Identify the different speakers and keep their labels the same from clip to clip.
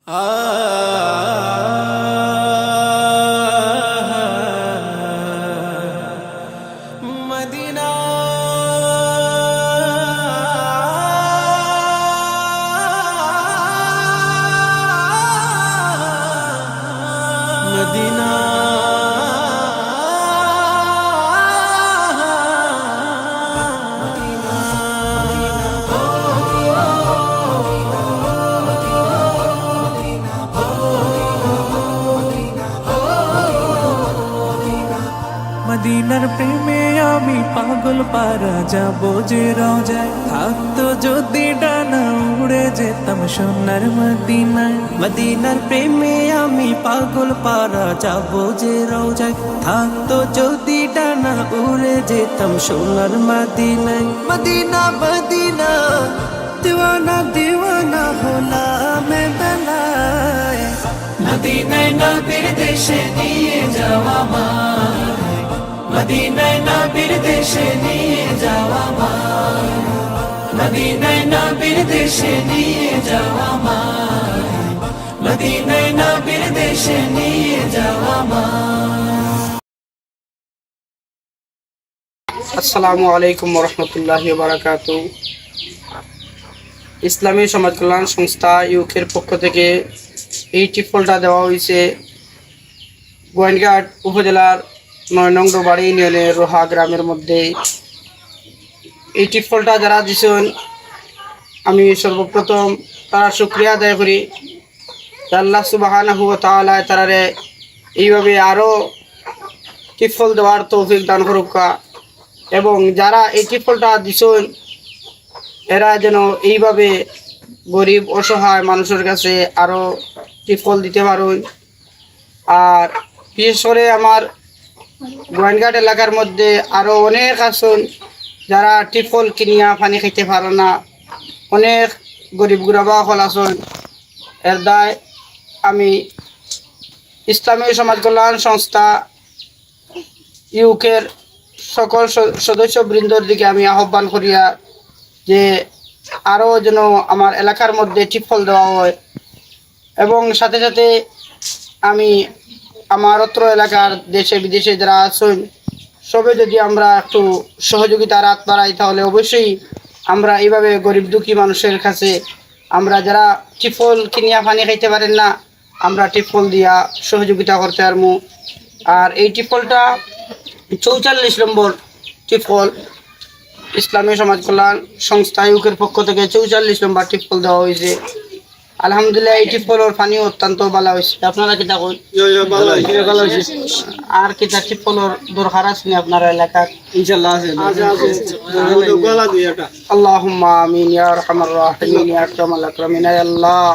Speaker 1: Medina Medina মদিনার প্রেমে আমি পাগল পারা যাব যে রওজায় থাকতো যদি ডানা উড়ে যেতাম সোনার মদিনায়। মদিনার প্রেমে আমি পাগল পারা যাব যে রওজায় থাকতো যদি ডানা উড়ে যেতাম সোনার মদিনায়। মদিনা মদিনা দিওয়ানা দিওয়ানা হলাম বেলায়, মদিনায় নবীর দেশে নিয়ে যাওয়া আমায়, মদিনায় নবীর দেশে নিয়ে যাওয়া আমায়, মদিনায় নবীর দেশে নিয়ে যাওয়া আমায়, মদিনায় নবীর দেশে নিয়ে যাওয়া আমায়।
Speaker 2: আসসালামু আলাইকুম রহমতুল্লাহি ওয়া বারাকাতুহু। ইসলামী সমাজ কল্যাণ সংস্থা ইউকের পক্ষ থেকে এই টিফলটা দেওয়া হয়েছে গোয়েনঘাট উপজেলার ৯ নং ডোবাড়ি ইউনিয়নের রোহা গ্রামের মধ্যে। এই টিফলটা যারা দিয়েছেন আমি সর্বপ্রথম তারা শুকরিয়া আদায় করি। আল্লাহ সুবহানাহু ওয়া তাআলা তারারে এইভাবে আরও টিফল দেওয়ার তৌফিক দান করুকা, এবং যারা এই টিফলটা দিছেন এরা যেন এইভাবে গরিব অসহায় মানুষের কাছে আরও টিফল দিতে পারেন। আর বিশেষ করে আমার গোয়েনঘাট এলাকার মধ্যে আরও অনেক আছেন যারা টিফল কিনিয়া পানি খাইতে পারে না, অনেক গরিব গুরাবা হল আছেন। এর দায় আমি ইসলামী সমাজ কল্যাণ সংস্থা ইউকের সকল সদস্যবৃন্দর দিকে আমি আহ্বান করিয়া যে আরও যেন আমার এলাকার মধ্যে টিফল দেওয়া হয়, এবং সাথে সাথে আমি আমার অত্র এলাকার দেশে বিদেশে যারা আছেন সবে যদি আমরা একটু সহযোগিতার হাত বাড়াই তাহলে অবশ্যই আমরা এইভাবে গরিব দুঃখী মানুষের কাছে আমরা যারা টিফল কিনিয়া পানি খাইতে পারেন না আমরা টিফল দিয়া সহযোগিতা করতে পারবো। আর এই টিফলটা ৪৪ নম্বর টিফল ইসলামী সমাজ কল্যাণ সংস্থা ইউকের পক্ষ থেকে ৪৪ নম্বর টিফল দেওয়া হয়েছে। আলহামদুলিল্লাহ এই টিফলের পানি অত্যন্ত ভালো হয়েছে। আপনারা কি থাকুন আর কি টিফলের দরকার আছে আপনার এলাকার? ইনশাআল্লাহ আছে। আল্লাহুম্মা আমিন ইয়া আরহামার রাহিমিন ইয়া আকরামাল আকরামিন। ইয়া আল্লাহ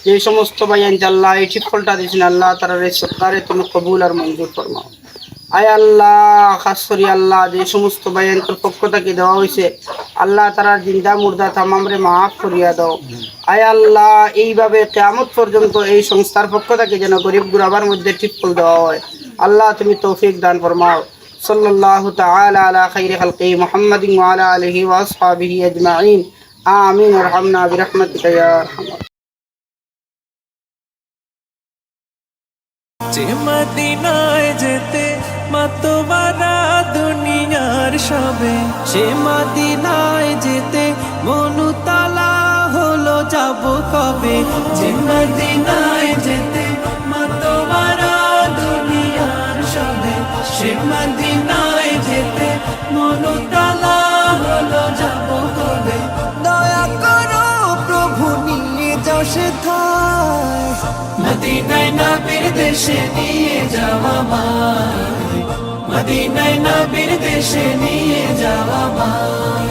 Speaker 2: যে সমস্ত ভাই ইনশাআল্লাহ এই টিফলটা দিয়েছেন আল্লাহ তাআলার এই সদকারে তুমি কবুল আর মঞ্জুর ফরমাও। আয় আল্লাহ খাস করি আল্লাহ যে সমস্ত ভাইয়ের পক্ষ থেকে দেওয়া হয়েছে আল্লাহ তারা জিন্দা মুর্দা তামামরে মাফ করিয়া দাও। আয় আল্লাহ এইভাবে কিয়ামত পর্যন্ত এই সংস্থার পক্ষ থেকে যেন গরিব গুরাবার মধ্যে টিফল দেওয়া হয় আল্লাহ তুমি তৌফিক দান ফরমাও। সাল্লাল্লাহু তাআলা আলা খাইরি খালকি মুহাম্মাদিন ওয়া আলা আলিহি ওয়া আসহাবিহি আজমাইন। আমিন। ওয়ারহামনা বিরহমাতিকা ইয়া আরহামার।
Speaker 1: যে মদিনায় যেতে মাতোয়ারা দুনিয়ার সবে, সে মদিনায় যেতে মনুতালা হলো যাব কবে। যে মদিনায় যেতে মাতোয়ারা দুনিয়ার সবে, সে মদিনায় যেতে মনুতালা হলো যাব কবে। দয়া করো প্রভু নিয়ে যাও সেথায়, মদিনায় নবীর দেশে নিয়ে যাওয়া আমায়, মদিনায় নবীর দেশে নিয়ে যাওয়া আমায়,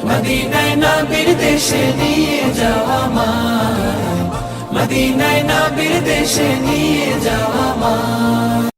Speaker 1: মদিনায় নবীর দেশে নিয়ে যাওয়া আমায়, মদিনায় নবীর দেশে নিয়ে যাওয়া আমায়।